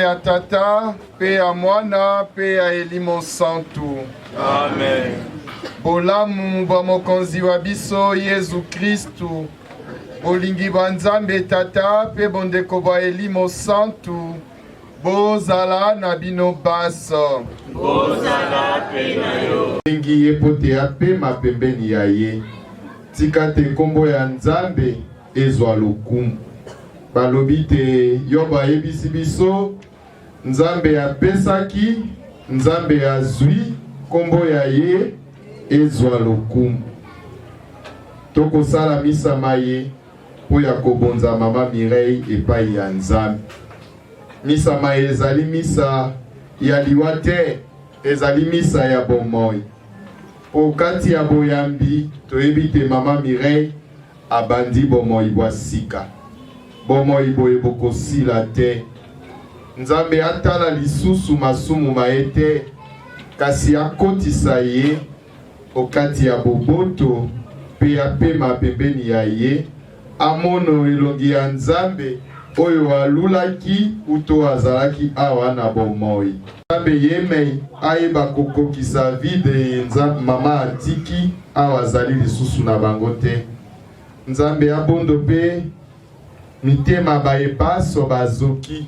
ya Tata, pe ya Mwana, pe ya Elimo Santu. Amen. Bolamu ba mokonzi wa biso Yesu Kristu. Bolingi ba Nzambe Tata, pe bondeko ba Elimo Santu. Bozala na bino baso. Bozala pe na yo. Bolingi yepote ya pe mapembeni ya ye. Tika te kombo ya Nzambe ezwa lokumu. Balobi te yoba yebisi biso Nzambe ya pesaki, Nzambe ya zwi, kombo ya ye ezwa lokumu. Toko sala misa maye po ya kobonza mama Mireille epai ya Nzambe. Misa maye ezali misa ya liwa te, ezali misa ya bomoi. Po kati ya boyambi toyebi te mama Mireille abandi bomoi bwa sika. Bomoi boye bokosila te. Nzambe atala lisusu masumu maete kasi akotisa ye okati ya boboto pe apema pembeni ya ye amono elongi ya Nzambe oyo alulaki uto azalaki awa na bomoi. Nzambe yemei ayeba kokokisa vide Nzambe mama atiki awa azali lisusu na bango te. Nzambe abondo pe mitema bayebaso bazoki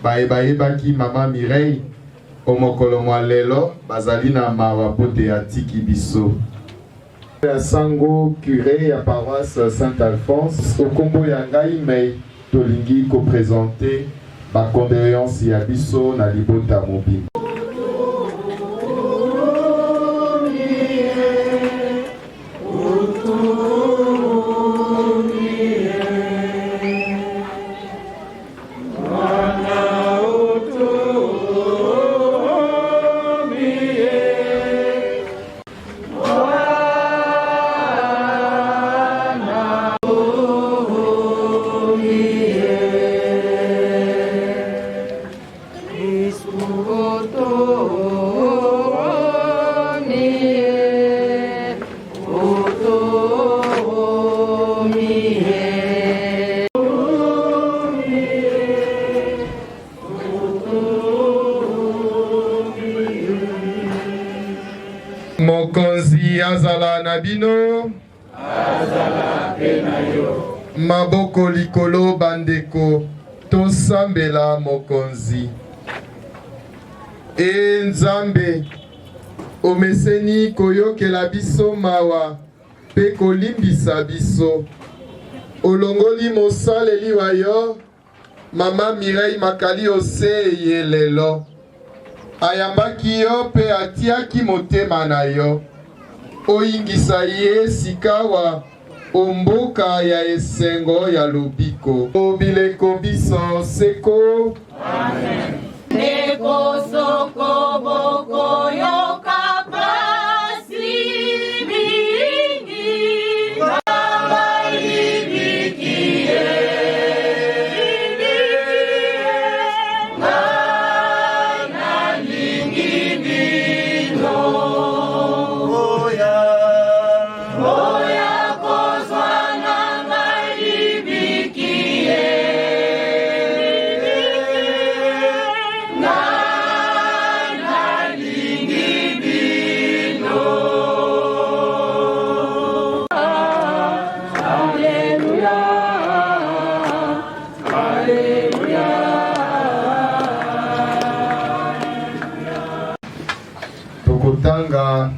bayebaki mama Mireille omokolo mwa lelo bazali na mawa pote ya tiki biso. Ya sango curé ya paroisse Saint-Alphonse okombo ya ngai mei tolingi ko présenter ba condoléance ya biso na libota mobimba. Mokonzi azala na bino, azala pe na yo. Maboko likolo bandeko, tosambela mokonzi. E Nzambe, omeseni koyokela biso mawa, pe kolimbisa biso. Olongoli mosaleli wa yo, mama Mireille Makali ose yelelo. Ayambaki yo pe atiaki motema na yo. Oyingisa ye sikawa omboka ya esengo ya lobiko. Obileko biso seko. Amen. Neko soko boko yo kapasi mingi. Baba ibikie. Tokotanga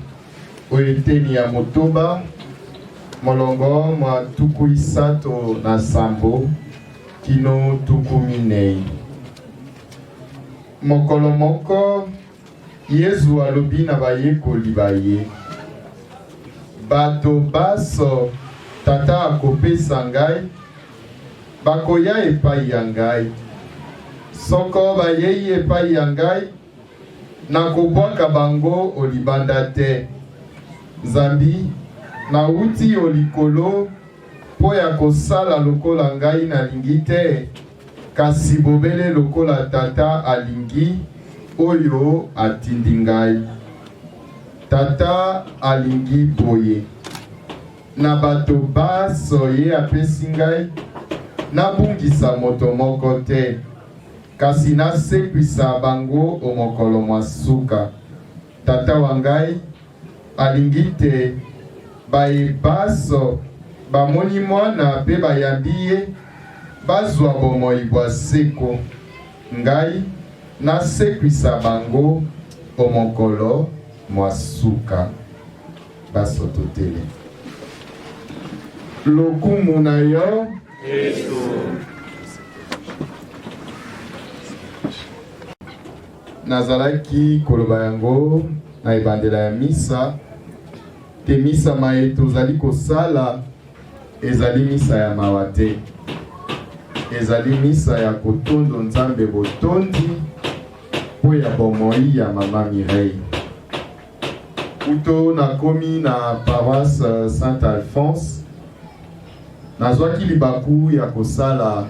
oyeteni ya motoba molongo mwa tuku isato na sambo kino tuku minei. Mokolo moko Yesu alobi na bayekoli baye, bato baso tata akopesa ngai bakoya epai ya ngai. Soko bayei epai ya ngai nakobwaka bango olibanda te. Nzambi nauti olikolo po ya kosala lokola ngai nalingi te, kasi bobele lokola tata alingi oyo atindi ngai. Tata alingi boye na bato baso ye apesi ngai nabungisa moto moko te. kasi nasekwisa bango omokolo mwa suka. Tata wangai alingi te bayebaso bamoni mwana mpe bayambi ye bazwa bomoi bwa seko. Ngai nasekwisa bango omokolo mwa suka. Basototele lokumu na yo Kristo. nazalaki koloba yango na ebandela ya misa te. Misa maye tozali kosala ezali misa ya mawa te, ezali misa ya kotondo Nzambe botondi po ya bomoi ya mama Mireille. Uto nakomi na paroisse Saint Alphonse, nazwaki libaku ya kosala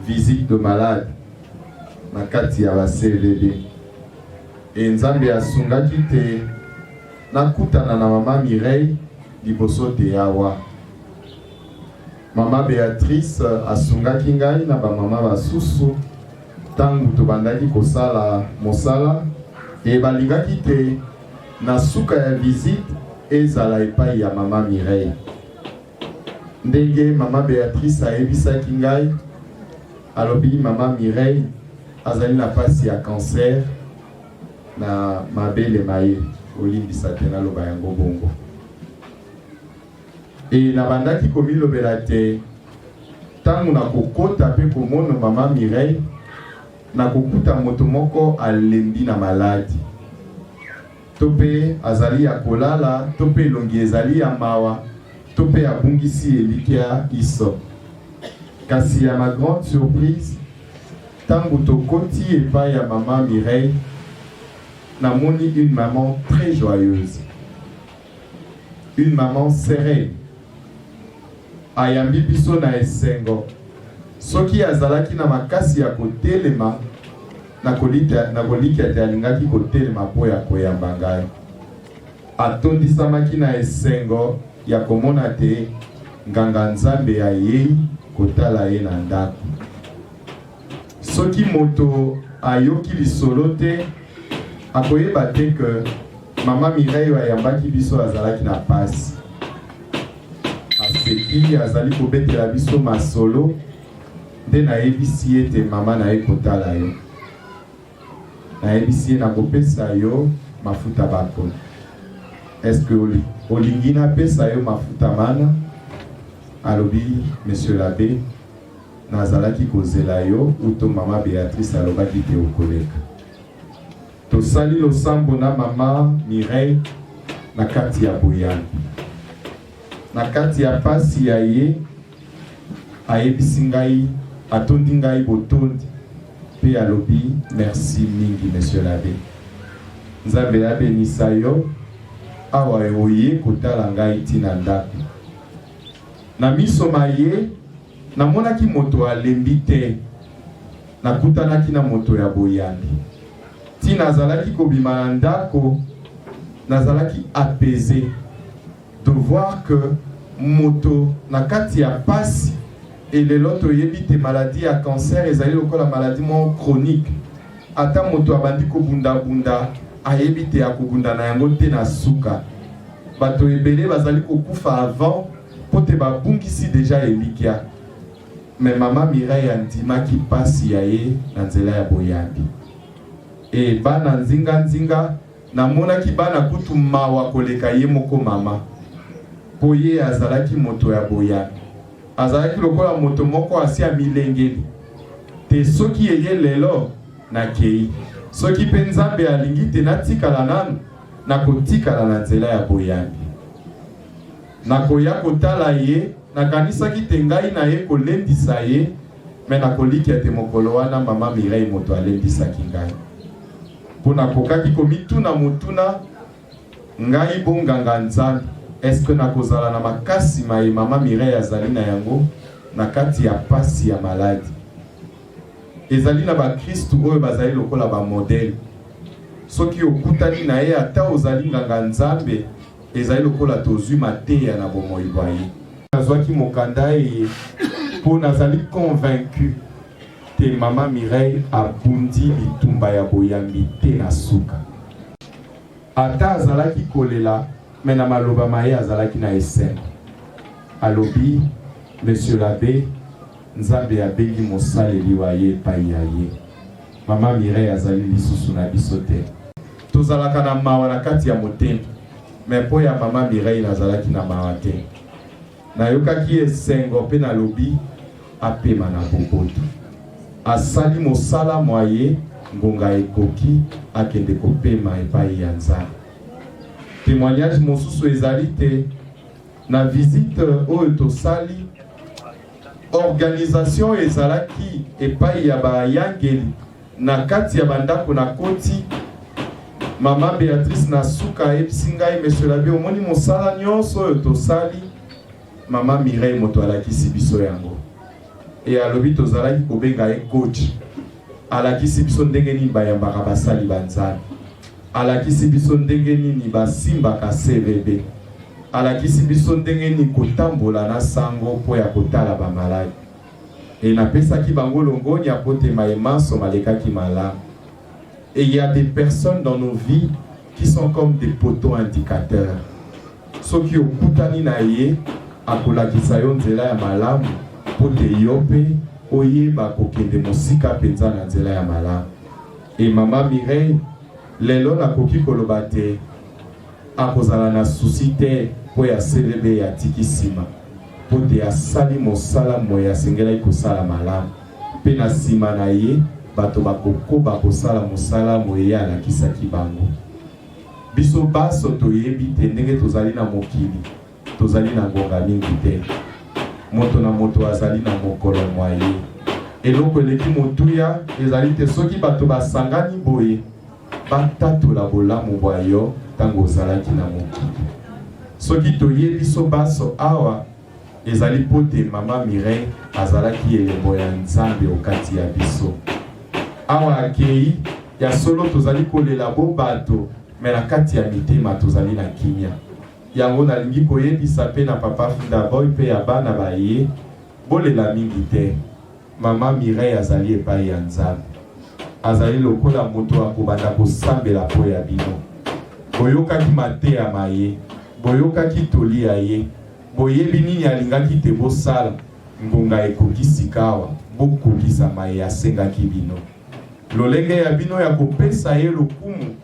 visite de malade na kati ya ba CVD. Nzambe asungaki te nakutana na mama Mireille liboso te awa. Mama Béatrice asungaki ngai na ba mama basusu tangu tobandaki kosala mosala e balingaki te na suka ya visite ezala epai ya mama Mireille. Ndenge mama Béatrice ayebisaki ngai alobi mama Mireille azali na pasi ya cancer na mabele maye olimbisa te naloba yango bongo. E nabandaki komilobela te tangu na kokota pe komona mama Mireille na kokuta moto moko alembi na maladi. Tope azali ya kolala, tope elongi ezali ya mawa, tope abungisi elikia iso. Kasi ya ma grande surprise, tangu tokoti epai ya mama Mireille, namoni une maman très joyeuse, une maman sereine. Ayambi biso na esengo. Soki azalaki na makasi ya kotelema na koliki ate alingaki kotelema po ya koyamba ngai. Atondisamaki na esengo ya komona te nganga Nzambe ya yei kotala ye na ndako. Soki moto ayoki lisolo te akoyeba te ke mama Mireille ayambaki biso azalaki na pasi. Aseki azali kobetela biso masolo nde nayebisi ye te mama na ye kotala yo. Nayebisi ye na kopesa yo mafuta bakoni. Est-ce que olingi napesa yo mafuta mana? Alobi monsieur l'abbé nazalaki kozela yo uto mama Béatrice alobaki te okoleka. Tosali losambo na mama Mireille na kati ya boyani. Na kati ya pasi ya ye ayebisi ngai atondi ngai botondi pe alobi merci mingi monsieur l'abbé. Nzambe abenisa yo awa oye kotala ngai tina ndako. Na miso maye namonaki moto alembi te, nakutanaki na moto ya boyani. Tina azalaki kobima na ndako nazalaki apaisé de voir que moto na kati ya pasi et lelo toyebi te maladie ya cancer ezali lokola maladie mo chronique. Ata moto abandi kobunda bunda ayebi te akobunda na yango te na suka. Bato ebele bazali kokufa avant pote babungisi déjà elikia. Mais mama Mireille andimaki pasi ya ye na nzela ya boyambi. E bana nzinga namonaki bana kutu mawa koleka ye moko mama. Poye azalaki moto ya boyambi. Azalaki lokola moto moko asi ya milengeli. Te soki eye lelo na kei. Soki pe Nzambe alingi te natikala nanu na kotikala na nzela ya boyambi. Nakoya kotala ye nakanisaki te ngai na ye kolendisa ye me nakoliki ete mokolo wana mama Mireille moto alendisaki ngai. Pona kokaki komituna mutuna ngai bonganga Nzambe. Est-ce que nakozala na makasi maye mama Mireille azali na yango na kati ya pasi ya maladi. Ezali na ba Kristu oyo bazali lokola ba modèle. Soki okutani na ye ata ozali nganga Nzambe ezali lokola tozwi mateya na bomoi bwaye. Nazwaki mokanda ye po nazali convaincu te Maman Mireille abundi bitumba ya boyambi te na suka. Ata azalaki kolela, mena maloba maye azalaki na esene. Alobi, Monsieur l'abbé, Nzambe abengi mosaleli wa ye epai ya ye. Maman Mireille azali lisusu na biso te. Tozalaka na mawa na kati ya motema, me po ya Maman Mireille nazalaki na mawa te. Nayokaki esengo pe na lobi apema na boboto. Asali mosala moye ngonga ekoki akende kopema epai ya Nzambe. Témoignage mosusu ezali te na visite oyo tosali organisation ezalaki epai ya bayangeli na kati ya bandako na koti. Maman Béatrice na suka ebisi ngai Monsieur l'abbé omoni mosala nyonso oyo tosali. Maman Mireille moto alakisi biso yango. E alobi tozalaki kobenga ye coach. Alakisi biso ndenge nini bayambaka basali banzambe. Alakisi biso ndenge nini basimbaka CVB. Alakisi biso ndenge nini kotambola na sango po ya kotala bamaladi. E napesaki bango longoni apotema emanso malekaki malamu. Et il y a des personnes dans nos vies qui sont comme des poteaux indicateurs. Ceux qui ont kutani na ye akolakisa yo nzela ya malamu pote yope oyeba kokende mosika penza na nzela ya malamu. Et Maman Mireille lelo nakoki koloba te akozala na susi te po ya selebe ya tikisima pote asali mosala moya asengelaki kosala malamu pe na nsima na ye bato bakokoba kosala mosala moya alakisaki bango. Biso baso toyebi te ndenge tozali na mokili tozali na ngonga mingi te. Moto na moto azali na mokolo moye. Eloko eleki motuya ezali te soki bato basangani boye batatola bolamu bwa yo tango ozalaki na mokili. Soki toyebi so baso awa ezali pote Maman Mireille azalaki elembo ya Nzambe okati ya biso. Awa akei ya solo tozali kolela bo bato me na kati ya mitema tozali na kimia. Yango nalingi koyebisa pe na papa Fundaboy pe ya bana baye bolela mingi te. Maman Mireille azali epai ya Nzambe. Azali lokola moto akobanda kosambela po ya bino. Boyokaki mate ya maye, boyokaki toli ya ye, boyebi nini alingaki te bosala, ngonga ekokisi kawa, bokokisa maye asengaki bino. Lolenge ya bino ya kopesa ye lokumu,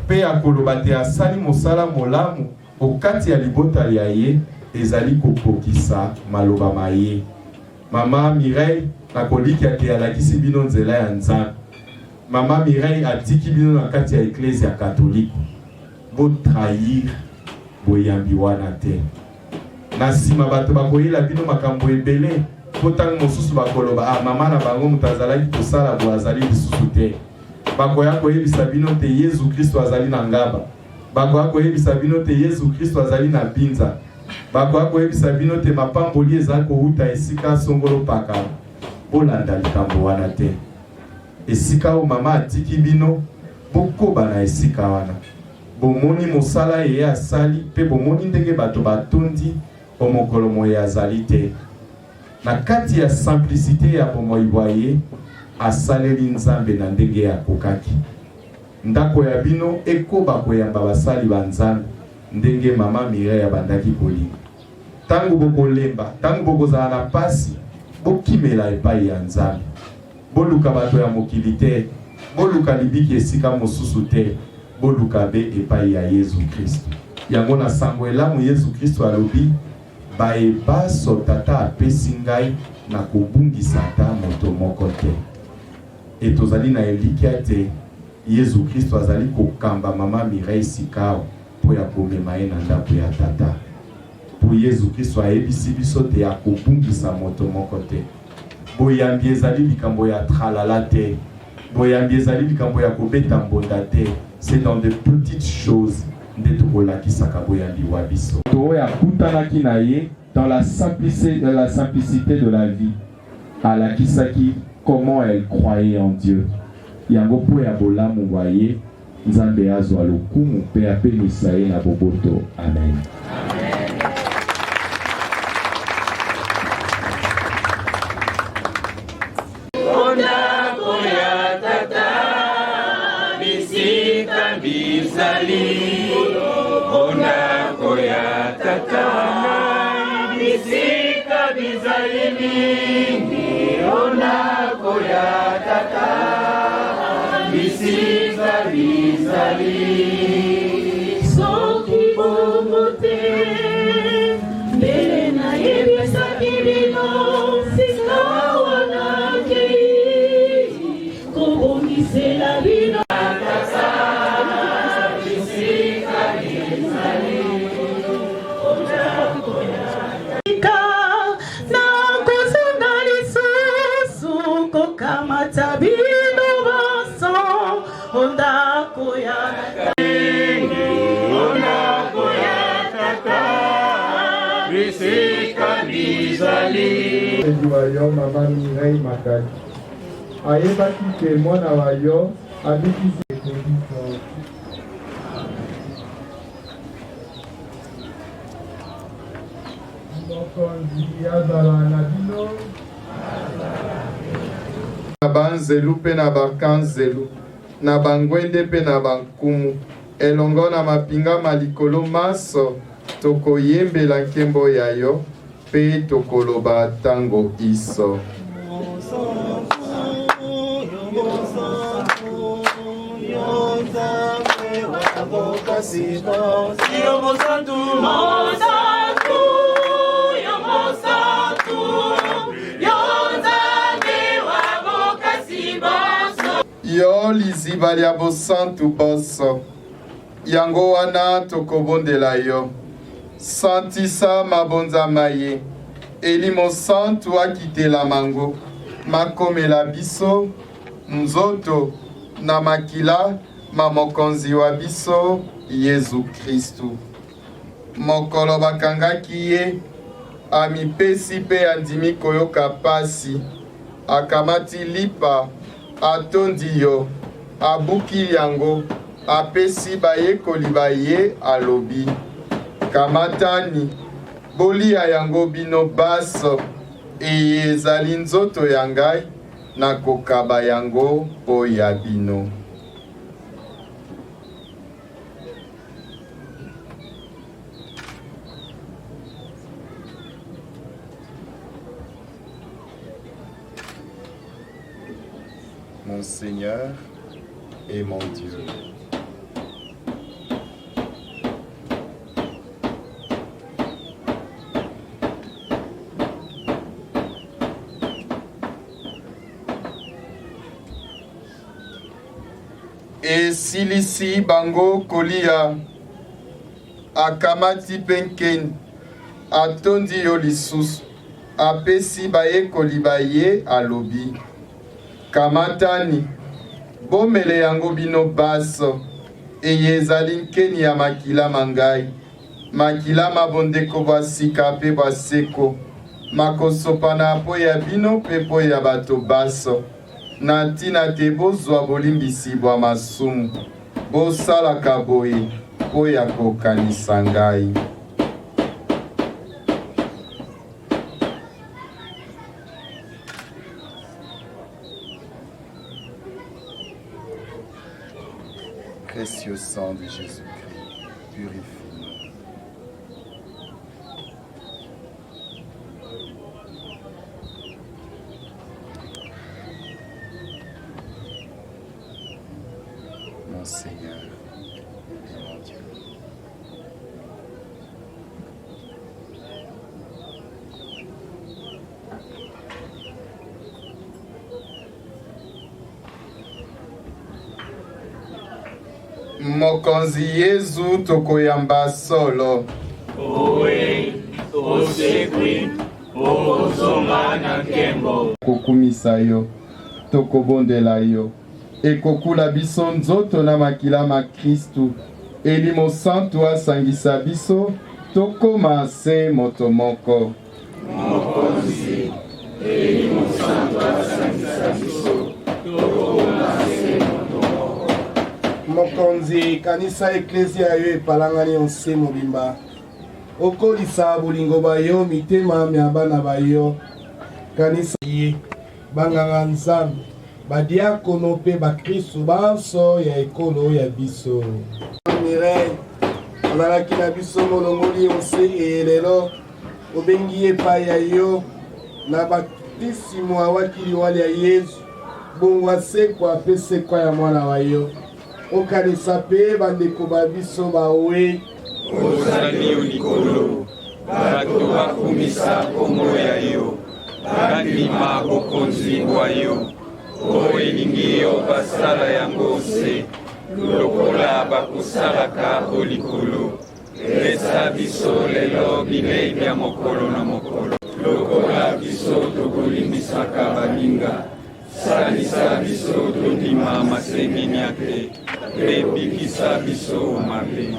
pe ya koloba te asali mosala molamu, okati ya libota ya ye, ezali kopokisa maloba maye. Maman Mireille nakoliki ate alakisi bino nzela ya Nzambe. Maman Mireille atiki bino na kati ya Ecclesia Catholique. Bo trahir boyambi wana te. Na sima bato bakoyela bino makambo ebele potang mosusu bakoloba mama na bango mutazalaki kosala bo azali lisusu te. Bakoya koyebisa bino te Yesu Kristo azali na ngaba. Bakoya koyebisa bino te Yesu Kristo azali na binza. Bakoya koyebisa bino te mapamboli ezali kouta esika songolo paka. Bolanda likambo wana te. Esika o mama atiki bino bokoba na esika wana. Bomoni mosala ye asali pe bomoni ndenge bato batondi omokolo moye azali te. Na kati ya simplicité ya bomoiboye asaleli Nzambe na ndenge ya kokaki. Ndako ya bino ekoba koyamba basali banzambe ndenge Maman Mireille abandaki kolinga. Tango bokolemba, tango bokozala na pasi, bokimela epai ya Nzambe. Boluka bato ya mokili te, boluka libiki esika mosusu te, boluka be epai ya Yesu Kristo. Yango na sango elamu Yesu Kristo alobi, baebaso tata apesi ngai na kobungisa ata moto moko te. Etozali na elikia te, Yesu Kristo azali kokamba Maman Mireille sikao po ya komema ye na ndako ya tata. Po Yesu Kristo ayebisi biso te ya kobungisa moto moko te. Boyambi ezali likambo ya tralala te. Boyambi ezali likambo ya kobeta mbonda te. C'est dans de petites choses nde tokolakisaka boyambi wa biso. To ya kutanaki na ye dans la simplicité de la vie. Alakisaki comment elle croyait en Dieu. Yango po ya bolamu wa ye Nzambe azwa lokumu pe apelisa ye na boboto. Amen. Amen. bisika bizali mingi onako ya tata bisika bizali soki bomote mbele na yebisaki bino sika wana kei kobongisela bino Wayo mama Mireille Makali ayebaki ke mwana wayo abikisi ekondisa mokonzi azala na bino na banzelu mpe na bakanzelu na bangwende mpe na bankumu elongo na mapingama likolo maso tokoyembela nkembo yayo pe tokoloba tango iso. Yo liziba lya bosantu boso yango wana tokobondela yo santisa mabonza maye elimo santu akitela mango makomela biso nzoto na makila mamokonzi wa biso Yesu Kristu mokolo bakangaki ye amipesi pe andimi koyoka pasi akamati lipa atondi yo abuki yango apesi bayekoli baye alobi kamatani bolia yango bino baso ezali nzoto ya ngai nakokaba yango mpo ya bino. Mon Seigneur et mon Dieu. Esilisi bango kolia akamati penkeni atondi yo lisusu apesi bayekoli baye alobi kamatani bomele yango bino baso ezali nkeni ya makila mangai makila mabondeko bwa sika mpe bwa seko makosopana po ya bino mpe po ya bato baso na ntina te bozwa bolimbisi bwa masumu bosalaka boye po ya kokanisa ngai. Précieux sang de Jésus-Christ, purifie-nous. Mon Seigneur et mon Dieu. Mokonzi Yesu tokoyamba solo. Owe, osekwi, ozonga na nkembo. Kokumisa yo, tokobondela yo. Ekokula biso nzoto na makila ma Kristu. Elimo santu asangisa biso, tokoma se moto moko. Mokonzi, elimo santu asangisa biso, tokoma se moto moko. Mokonzi kanisa eklesia yo epalangani onse mobimba okolisa bolingo bayo mitema mya bana bayo kanisa ye banganga nzambe badiakono mpe bakristu banso ya ekolo ya biso Mireille ozalaki na biso molongoli onse eyelelo obengi epai ya yo na batisimo awaki liwali ya Yesu bongo asekwa mpe sekwa ya mwana wa yo okanisa mpe bandeko ba biso bawe ozali yo likolo bato bakumisa kombo ya yo bandima bokonzi bwa yo o elingi yo basala yango se lokola bakosalaka o likolo pesa biso lelo bilei bya mokolo na mokolo lokola biso tokolimbisaka baninga salisa biso tondima masengeni ate mpe bikisa biso mabe.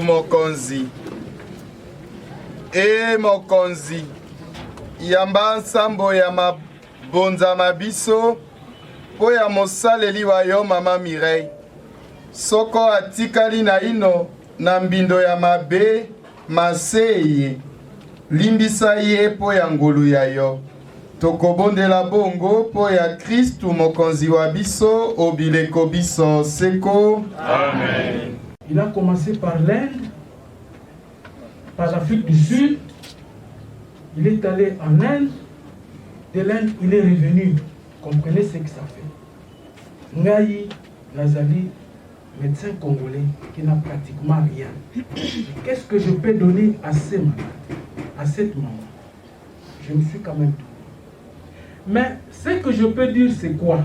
Mokonzi mokonzi yamba nsambo ya mabonza mabiso po ya mosaleli wa yo mama Mireille soko atikali na ino na mbindo ya mabe maseye limbisa ye po ya ngolu ya yo tokobondela bongo po ya Kristu mokonzi wa biso obileko biso seko amen. Il a commencé par l'Inde, par l'Afrique du Sud. Il est allé en Inde. De l'Inde, il est revenu. Comprenez ce que ça fait. Ngaï Nazali, médecin congolais qui n'a pratiquement rien. Qu'est-ce que je peux donner à ces malades, à cette maman? Je me suis quand même tout. Mais ce que je peux dire, c'est quoi?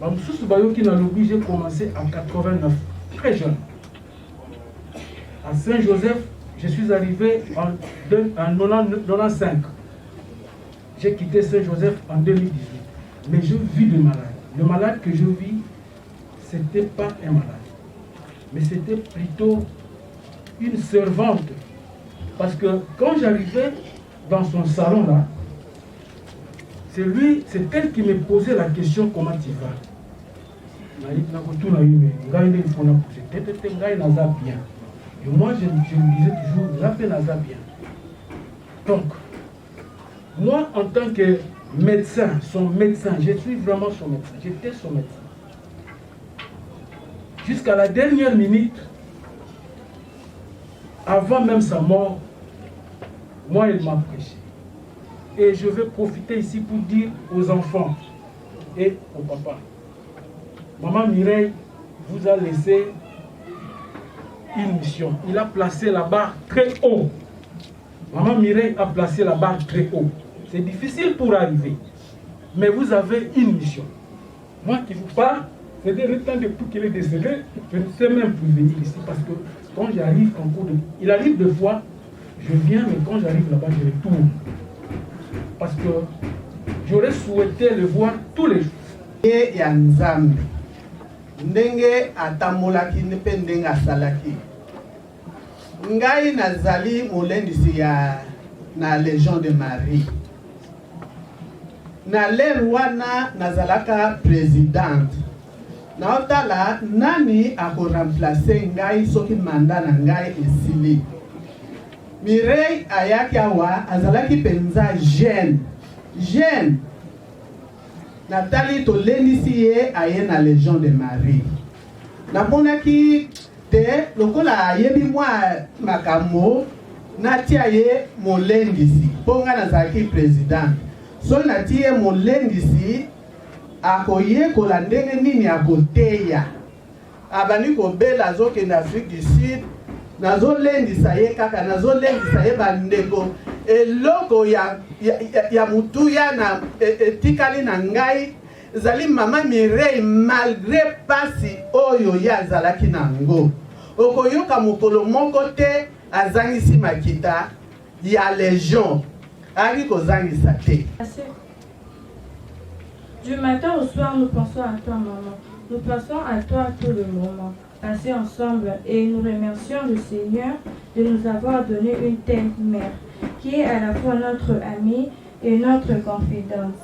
J'ai commencé en 89, très jeune. À Saint-Joseph, je suis arrivé en 95. J'ai quitté Saint-Joseph en 2018. Mais je vis le malade. Le malade que je vis, ce n'était pas un malade. Mais c'était plutôt une servante. Parce que quand j'arrivais dans son salon là, c'est elle qui me posait la question comment tu vas. Et moi je me disais toujours bien. Donc moi en tant que médecin, son médecin, je suis vraiment son médecin, j'étais son médecin. Jusqu'à la dernière minute, avant même sa mort, moi il m'a prêché. Et je vais profiter ici pour dire aux enfants et au papa, Maman Mireille vous a laissé une mission. Il a placé la barre très haut. Maman Mireille a placé la barre très haut. C'est difficile pour arriver. Mais vous avez une mission. Moi qui vous parle, c'est-à-dire le temps depuis qu'il est décédé, je ne sais même plus venir ici parce que quand j'arrive en cours de... Il arrive deux fois, je viens, mais quand j'arrive là-bas, je retourne. Parce que j'aurais souhaité le voir tous les jours. Et Nzambe, ndenge atamolaki mpe ndenge asalaki. ngai nazali molendisi ya na Légion de Marie. Na lere wana nazalaka présidente. Na otala nani ako remplacer ngai soki manda na ngai esili. Mireille ayaki awa azalaki penza jeune. Nathalie tolendisi ye aye na Légion de Marie. Namonaki te lokola ayebi mwa makambo natia ye molendisi ponga nazalaki président. So natia ye molendisi akoyekola ndenge nini akoteya. Abani kobela azokende Afrique du Sud nazolendisa ye kaka nazolendisa ye bandeko eloko ya mutuya na etikali na ngai zali mama Mireille malgré pasi oyo ya zalaki nango okoyoka mokolo moko te azangisi makita ya Légion aki kozangisa te. Du matin au soir, nous pensons à toi, maman. Nous pensons à toi tout le moment, passé ensemble, et nous remercions le Seigneur de nous avoir donné une telle mère, qui est à la fois notre amie et notre confidente.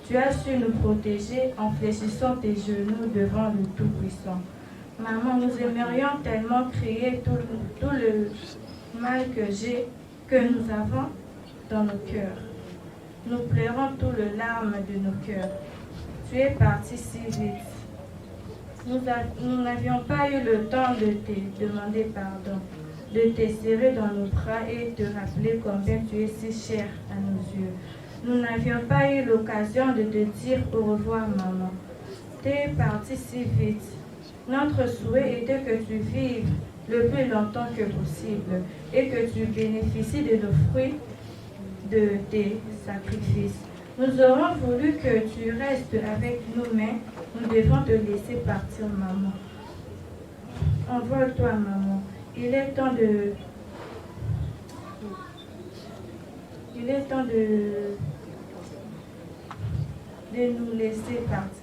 Tu as su nous protéger en fléchissant tes genoux devant le Tout-Puissant. Maman, nous aimerions tellement crier tout le mal que nous avons dans nos cœurs. Nous pleurons tout le larmes de nos cœurs. Tu es parti si vite. Nous n'avions pas eu le temps de te demander pardon, de te serrer dans nos bras et te rappeler combien tu es si cher à nos yeux. Nous n'avions pas eu l'occasion de te dire au revoir, maman. Tu es parti si vite. Notre souhait était que tu vives le plus longtemps que possible et que tu bénéficies de nos fruits de tes sacrifices. Nous aurons voulu que tu restes avec nous, mais nous devons te laisser partir, maman. Envole-toi, maman. Il est temps de nous laisser partir.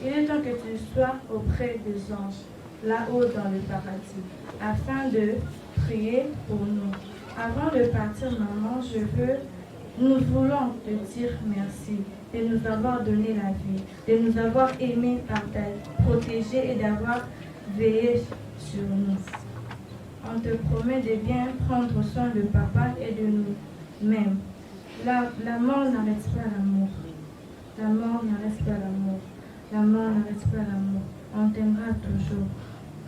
Il est temps que tu sois auprès des anges, là-haut dans le paradis, afin de prier pour nous. Avant de partir, maman, nous voulons te dire merci de nous avoir donné la vie, de nous avoir aimés, protégés et d'avoir veillé sur nous. On te promet de bien prendre soin de papa et de nous-mêmes. La mort n'arrête pas l'amour. La mort n'arrête pas l'amour. La mort n'arrête pas l'amour. On t'aimera toujours,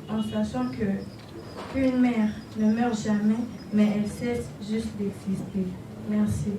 en sachant qu'une mère ne meurt jamais, mais elle cesse juste d'exister. Merci.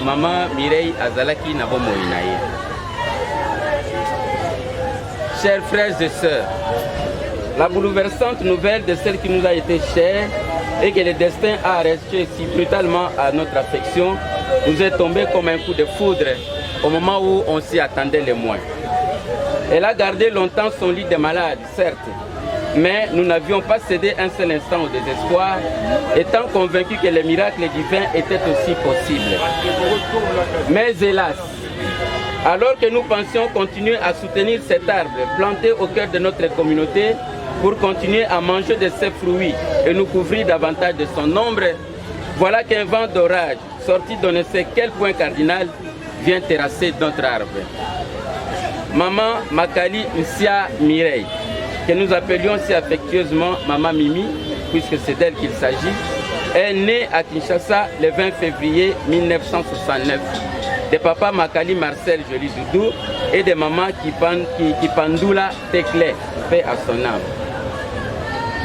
Maman Mireille Azalaki Nabomoinaye. Chers frères et sœurs, la bouleversante nouvelle de celle qui nous a été chère et que le destin a arraché si brutalement à notre affection nous est tombée comme un coup de foudre au moment où on s'y attendait le moins. Elle a gardé longtemps son lit de malade, certes, mais nous n'avions pas cédé un seul instant au désespoir, étant convaincus que le miracle divin était aussi possible. Mais hélas, alors que nous pensions continuer à soutenir cet arbre planté au cœur de notre communauté pour continuer à manger de ses fruits et nous couvrir davantage de son ombre, voilà qu'un vent d'orage, sorti d'on ne sait quel point cardinal, vient terrasser notre arbre. Maman Makali Nsia Mireille, que nous appelions si affectueusement Maman Mimi, puisque c'est d'elle qu'il s'agit, est née à Kinshasa le 20 février 1969, de papa Makali Marcel Joly Doudou et de maman Kipandula Tekle, paix à son âme.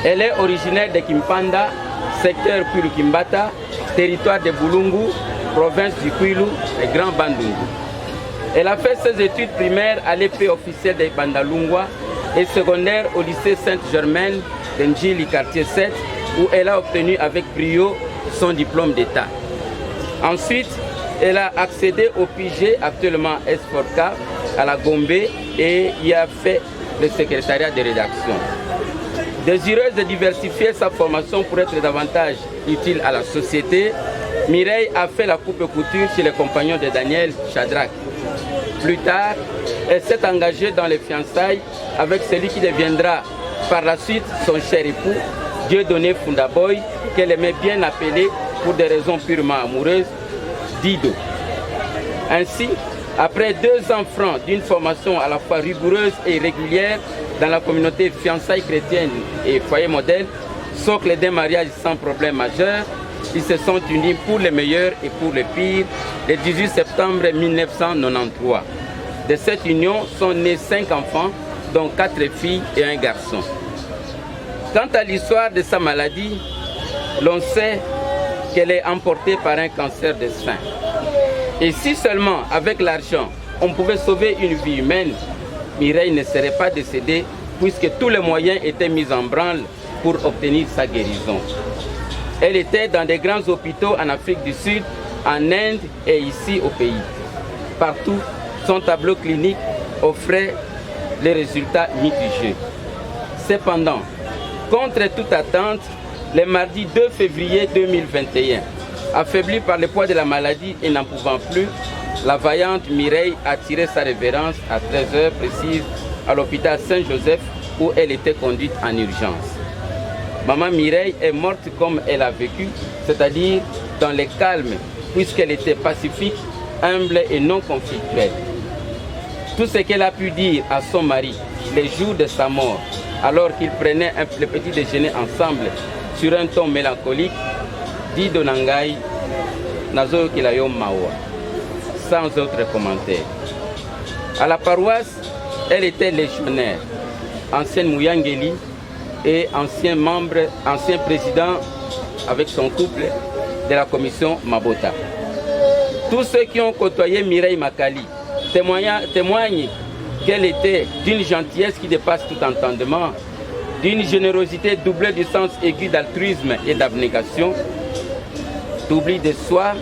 Elle est originaire de Kimpanda, secteur Kulukimbata, territoire de Bulungu, province du Kwilu et Grand Bandungu. Elle a fait ses études primaires à l'épée officielle de Bandalungwa et secondaire au lycée Sainte-Germaine de Njili, quartier 7, où elle a obtenu avec brio son diplôme d'État. Ensuite, elle a accédé au PIG, actuellement S4K, à la Gombe, et y a fait le secrétariat de rédaction. Désireuse de diversifier sa formation pour être davantage utile à la société, Mireille a fait la coupe-couture chez les compagnons de Daniel Shadrach. Plus tard, elle s'est engagée dans les fiançailles avec celui qui deviendra par la suite son cher époux, Dieudonné Fundaboy, qu'elle aimait bien appeler, pour des raisons purement amoureuses, Dido. Ainsi, après 2 ans francs d'une formation à la fois rigoureuse et régulière dans la communauté fiançailles chrétienne et foyer modèle, socle d'un mariage sans problème majeur, ils se sont unis pour le meilleur et pour le pire le 18 septembre 1993. De cette union sont nés 5 enfants, dont 4 filles et un garçon. Quant à l'histoire de sa maladie, l'on sait qu'elle est emportée par un cancer de sein. Et si seulement avec l'argent on pouvait sauver une vie humaine, Mireille ne serait pas décédée puisque tous les moyens étaient mis en branle pour obtenir sa guérison. Elle était dans des grands hôpitaux en Afrique du Sud, en Inde et ici au pays. Partout, son tableau clinique offrait les résultats mitigés. Cependant, contre toute attente, le mardi 2 février 2021, affaiblie par le poids de la maladie et n'en pouvant plus, la vaillante Mireille a tiré sa révérence à 13h précise à l'hôpital Saint-Joseph où elle était conduite en urgence. Maman Mireille est morte comme elle a vécu, c'est-à-dire dans le calme, puisqu'elle était pacifique, humble et non conflictuelle. Tout ce qu'elle a pu dire à son mari les jours de sa mort, alors qu'ils prenaient le petit déjeuner ensemble sur un ton mélancolique, dit Donangai, Nazo Kilayo Mawa, sans autre commentaire. À la paroisse, Elle était légionnaire, ancienne Mouyangeli et ancien président avec son couple de la commission Mabota. Tous ceux qui ont côtoyé Mireille Makali témoignent qu'elle était d'une gentillesse qui dépasse tout entendement, d'une générosité doublée du sens aigu d'altruisme et d'abnégation, d'oubli de soi,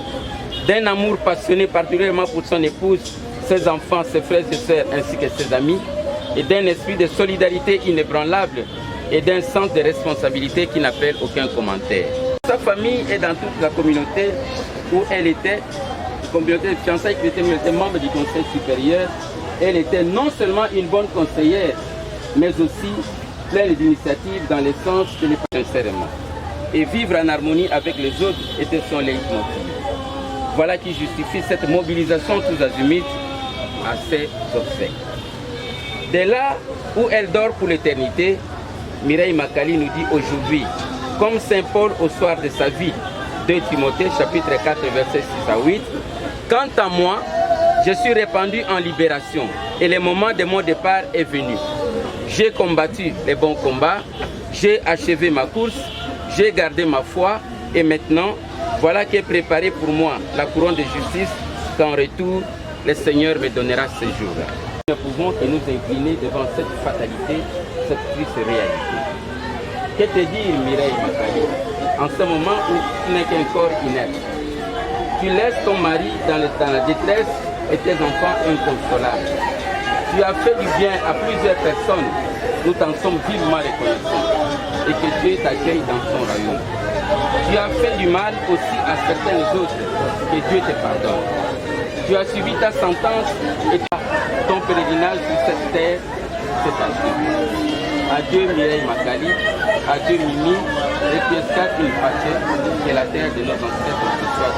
d'un amour passionné particulièrement pour son épouse, ses enfants, ses frères et sœurs ainsi que ses amis, et d'un esprit de solidarité inébranlable et d'un sens de responsabilité qui n'appelle aucun commentaire. Sa famille est dans toute la communauté où elle était, communauté de fiançailles qui était membre du conseil supérieur. Elle était non seulement une bonne conseillère, mais aussi pleine d'initiatives dans le sens de les sincèrement. Et vivre en harmonie avec les autres était son leitmotiv. Voilà qui justifie cette mobilisation tous azimuts à ses obsèques. Dès là où elle dort pour l'éternité, Mireille Makali nous dit aujourd'hui, comme Saint Paul au soir de sa vie, 2 Timothée chapitre 4 versets 6 à 8, quant à moi, je suis répandu en libération et le moment de mon départ est venu. J'ai combattu les bons combats, j'ai achevé ma course, j'ai gardé ma foi et maintenant, voilà qu'est préparée pour moi la couronne de justice qu'en retour, le Seigneur me donnera ce jour-là. Nous ne pouvons que nous incliner devant cette fatalité, cette triste réalité. Que te dire, Mireille Makali, en ce moment où tu n'es qu'un corps inerte? Tu laisses ton mari dans la détresse et tes enfants inconsolables. Tu as fait du bien à plusieurs personnes, nous t'en sommes vivement reconnaissants et que Dieu t'accueille dans son royaume. Tu as fait du mal aussi à certains autres, que Dieu te pardonne. Tu as suivi ta sentence et ton pèlerinage sur cette terre, c'est à Dieu. Adieu Mireille Makali, adieu Mimi, et que soit une paix, que la terre de nos ancêtres soit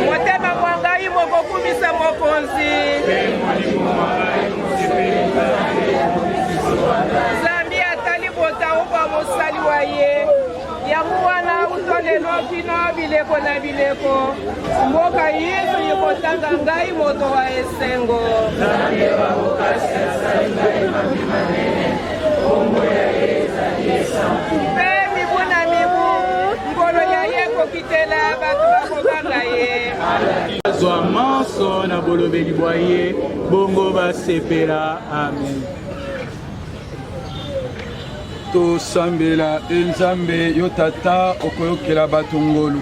motema mwangai mokokumisa mokonzi zambi atali botao kwa mosali wa ye yango wana utolelo kino bileko na bileko mboka yesu yekotanga ngai moto wa esengo mpe mibu na mibu ngolo ya ye kokitela bato bakobanga ye azwa manso na bolobeli bwa ye bongo basepela amen. tosambela enzambe yo tata okoyokela bato ngolu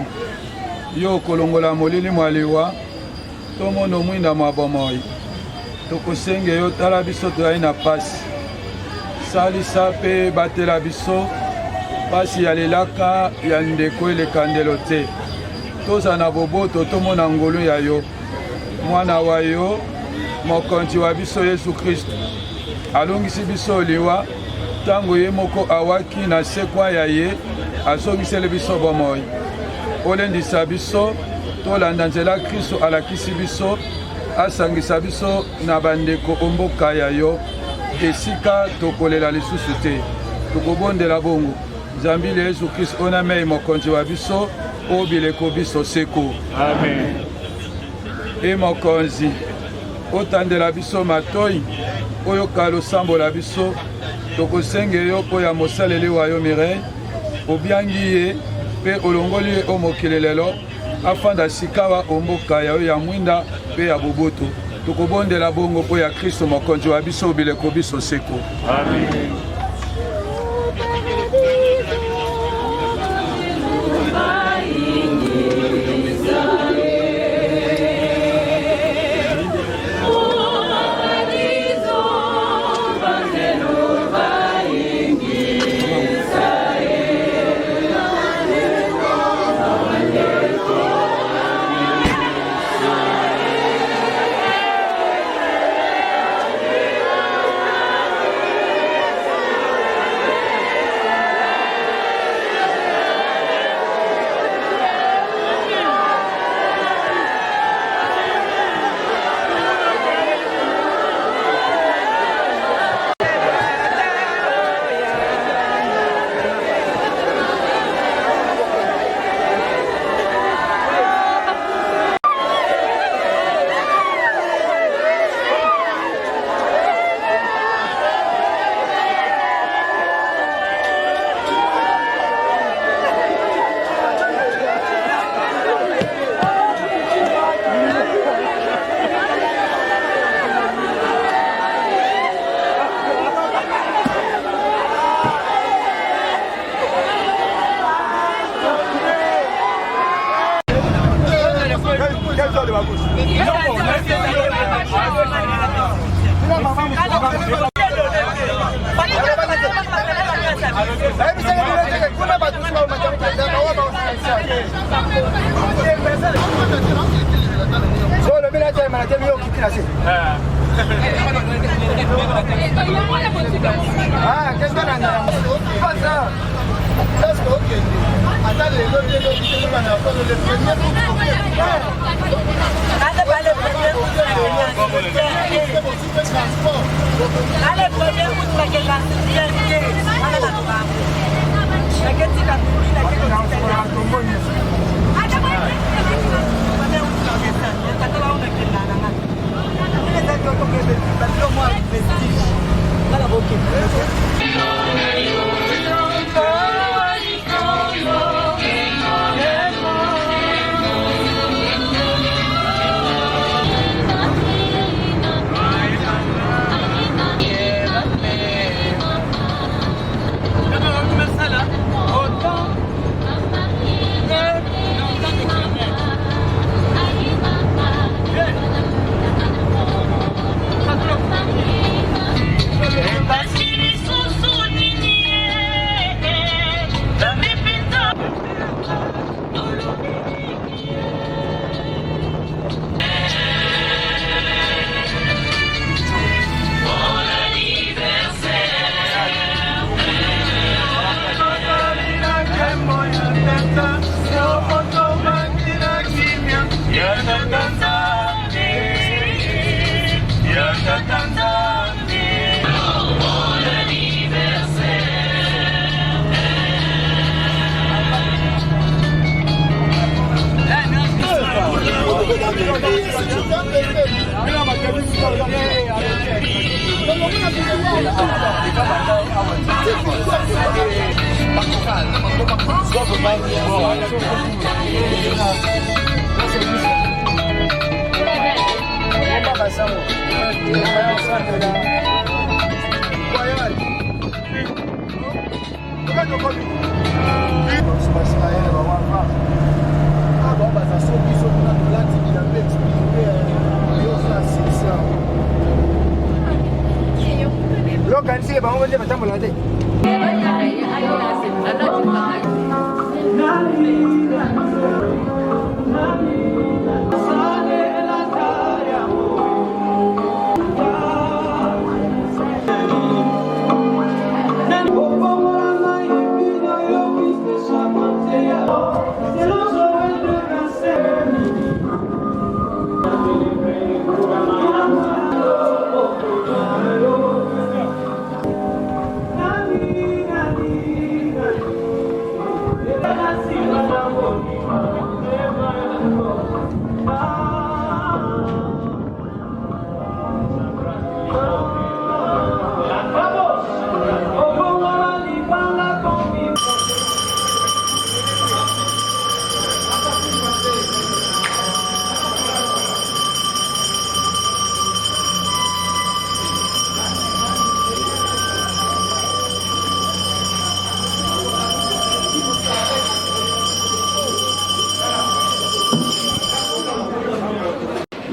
yo okolongola molili mwaliwa tomona omwinda mwa bomoi tokosenge yo tala biso toyai na pasi salisa mpe batela biso pasi ya lelaka ya ndeko eleka ndelo te toza na boboto tomona ngolu ya yo mwana wa yo mokonzi wa biso yesu kristu alongisi biso liwa tango ye moko awaki na sekwa ya ye azongiseli biso bomoi olendisa biso tolanda nzela kristo alakisi biso asangisa biso na bandeko omboka ya yo esika tokolela lisusu te tokobondela bongo nzambi le yesu kristo ona mei mokonzi wa biso obileko biso seko amen. e mokonzi otandela biso matoi oyoka losambola biso tokosenge yo mpo ya mosaleli wa yo Mireille obiangi ye mpe olongoli ye o mokili lelo afanda sikawa omboka ya yo ya mwinda mpe ya boboto tokobondela bongo mpo ya kristo mokonzi wa biso obileko biso seko amen.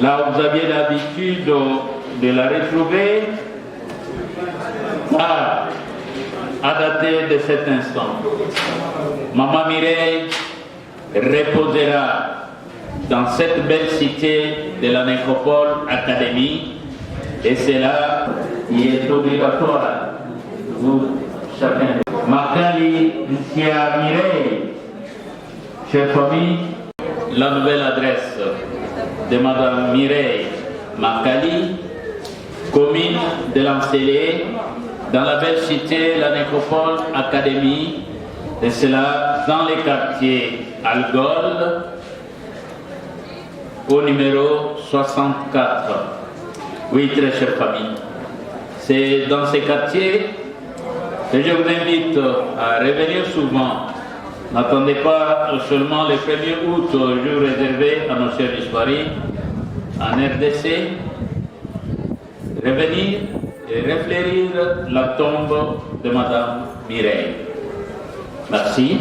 Là où vous aviez l'habitude de la retrouver, à dater de cet instant, Maman Mireille reposera dans cette belle cité de la Nécropole Académie, et c'est là qui est obligatoire, vous, chacun. Makali Nsia Mireille, chère famille, la nouvelle adresse de Madame Mireille Makali, commune de l'Ancélé, dans la belle cité, la Nécropole Académie, et cela dans les quartiers Algol, au numéro 64. Oui, très chère famille. C'est dans ces quartiers que je vous invite à revenir souvent. N'attendez pas seulement le 1er août, jour réservé à nos chers disparus en RDC. Revenir et réfléchir la tombe de Madame Mireille. Merci.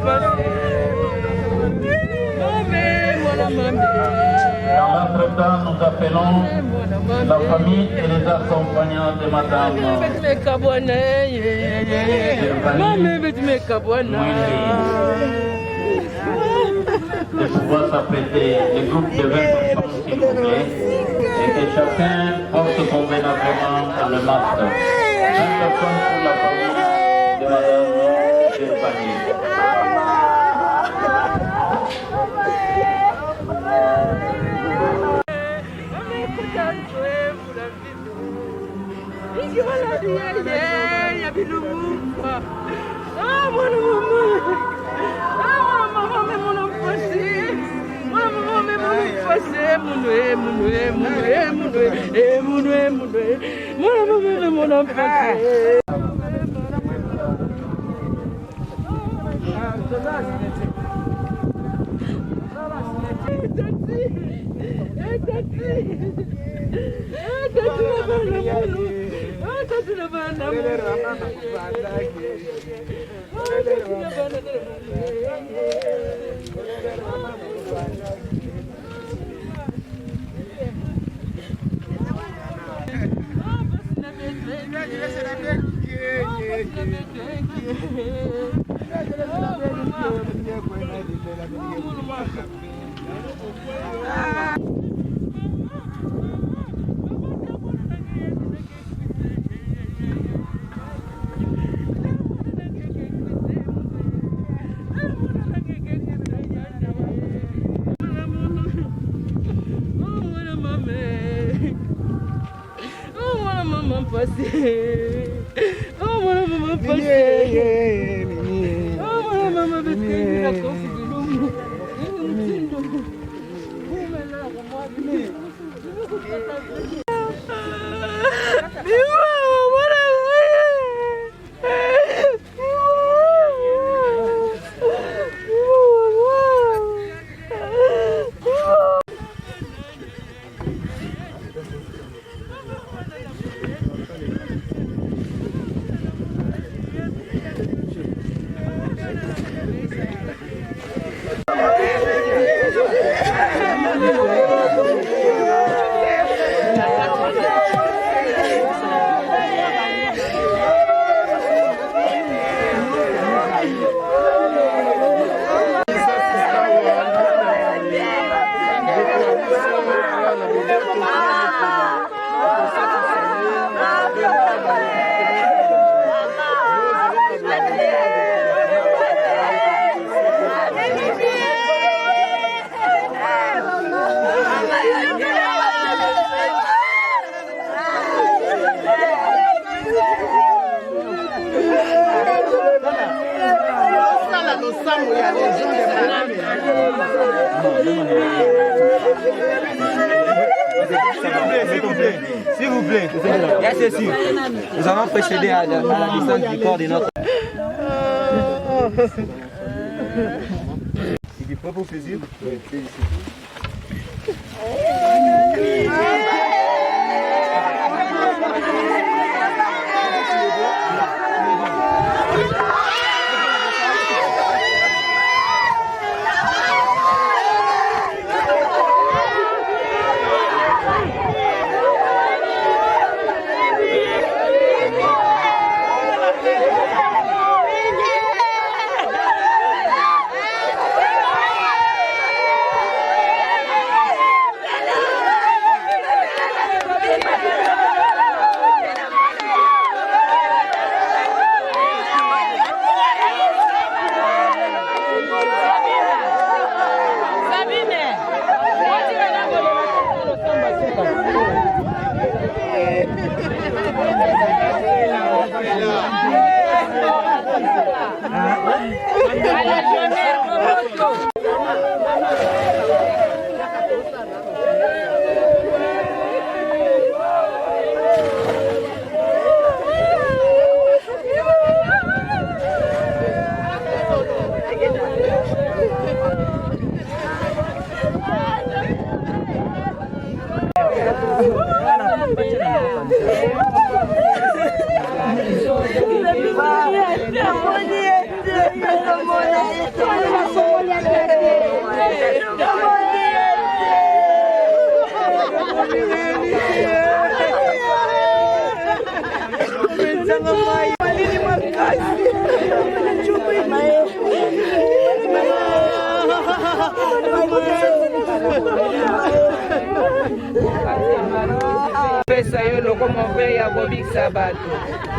Madame Dans l'entretemps, nous appelons la famille et les accompagnants de Madame de pouvoir s'apprêter les groupes de 20 personnes, s'il vous plaît, et que chacun porte convenablement le masque. 20 personnes pour la famille de Madame Gervanie. S'il vous plaît, c'est sûr. Nous allons procéder à la descente du corps de notre... Il est pas pour plaisir. pesa yo loko move ya kobikisa bato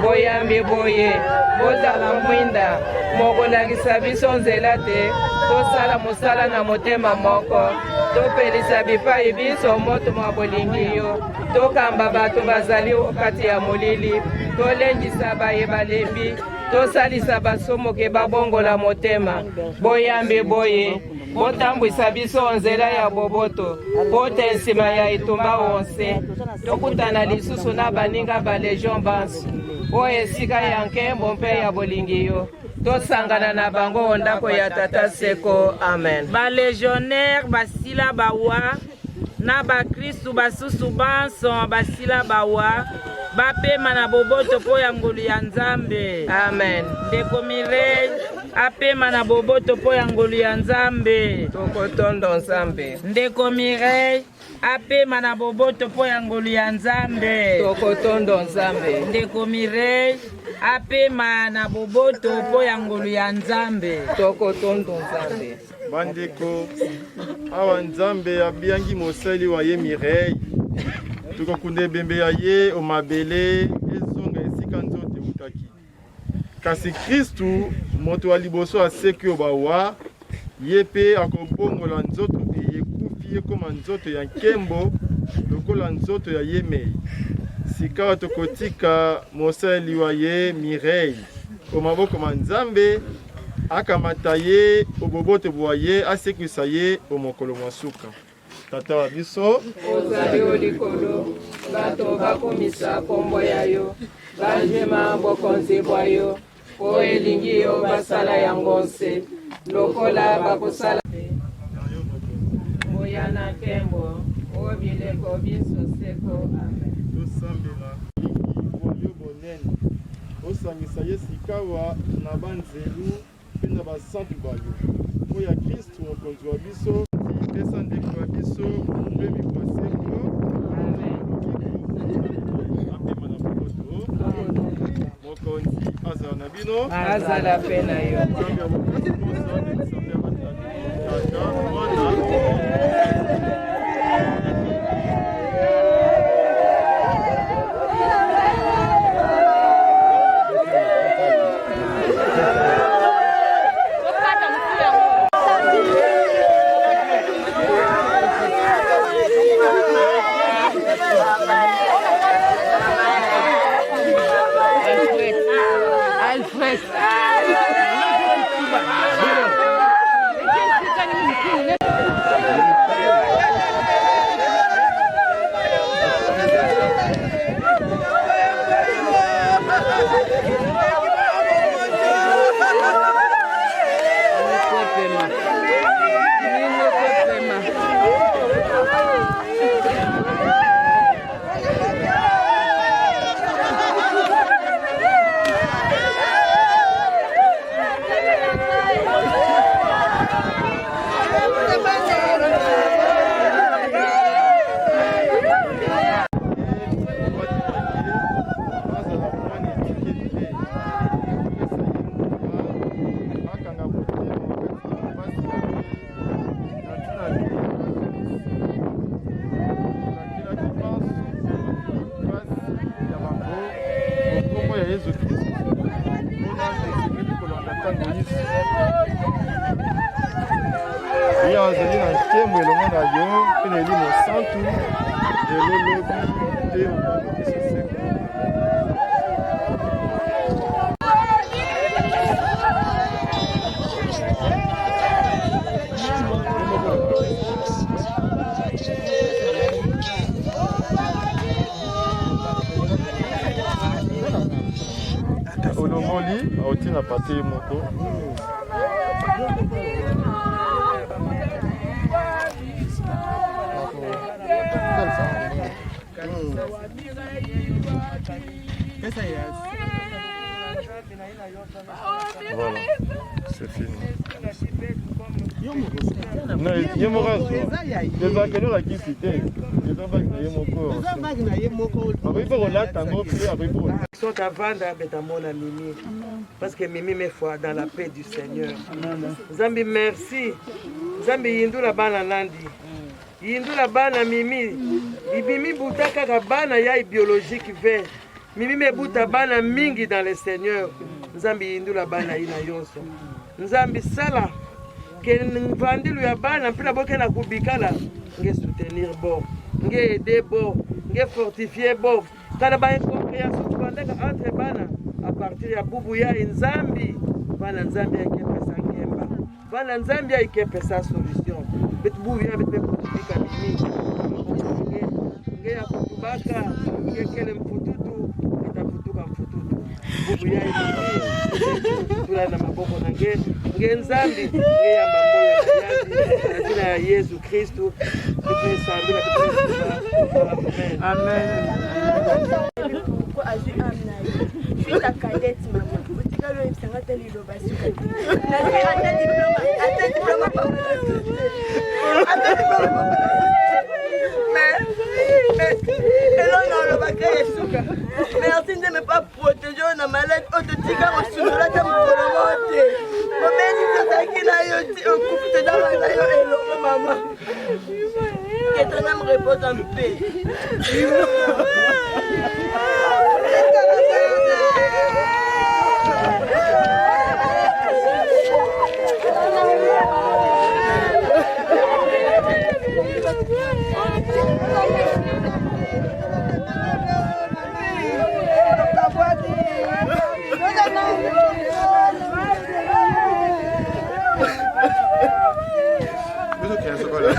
boyambi boye bozala mwinda mokolakisa biso nzela te tosala mosala na motema moko topelisa bipai biso moto mwa bolingi yo tokamba bato bazali kati ya molili tolendisa baye balembi tosalisa basomoke babongola motema boyambi boye botambwisa biso nzela ya boboto po te nsima ya etumba wonse tokutana lisusu na baninga balegion bansi oyo esika ya nkembo mpe ya bolingi yo tosangana na bango ndako ya tata seko amen. Balegionnaire basila bawa na bakristu basusu banso basila bawa bapema na boboto po ya ngolu ya nzambe amen. Ndeko Mireille apema na boboto po ya ngolu ya nzambe tokotondo nzambe. Ndeko Mireille apema na boboto po ya ngolu ya nzambe tokotondo nzambe. Ndeko Mireille apema na boboto po ya ngolu ya nzambe tokotondo nzambe. Bandeko awa nzambe abiangi mosali wa ye Mireille tukokunde bembe ya ye omabele ezonga esika nzote utaki kasi Kristu moto wa liboso aseki yo bawa ye pe akobongola nzoto eyekufi ye koma nzoto ya nkembo lokola nzoto ya yemei sika tokotika mosali wa ye Mireille omaboko ma nzambe akamata ye oboboto bwa ye asekisa ye omokolo mwa suka tata wa biso ozali olikolo bato bakomisa kombo ya yo bajema bokonzi bwa yo po elingi yo basala yango nse lokola bakosala boya na nkembo o bileko biso seko amen. tosambela yo bonene osangisa ye sikawa na banzelu mpe na basantu bayo po ya Kristu mokonzi wa biso pesa ndeko ya biso mpe mikwaseko apema na bokoto mokonzi azala na bino azala mpe na yo olongoli autina pate moko voilà c'est fini ye moko ezalaka elolakisi te eza bagi na ye moko akoki mpe kolata yango mpe akoki mpe sont à vendre à mon Mimi. Parce que Mimi met foi dans la paix du Seigneur. Zambi, merci. Zambi, yindu la bana nandi. Yindu la bana Mimi. Mimi buta kaka bana ya biologique vert. Mimi me buta bana mingi dans le Seigneur. Zambi, yindu la bana ina yonso. Zambi, sala. Que vandi lu ya bana mpila boke na kubikala. Nge soutenir bon. Nge aider bon. Nge fortifier bon. Kana ba incompréhension tubandeka entre bana à partir ya bubu ya Nzambi bana Nzambi akepesa kemba bana Nzambi akepesa solution bet bubu ya bet kutika mimi nge ya kutubaka nge kele mfututu itafutuka mfututu bubu ya tula na maboko na nge Nzambi nge ya mamoyo ya jina ya Yesu Kristo tukisambila amen. Pourquoi a eu un je suis ta cadette, maman. Tu as le M50 et l'innovation. Merci de ne pas protéger une malade. On te dit qu'on se l'a dit maman. Que ton âme repose en paix. Vous êtes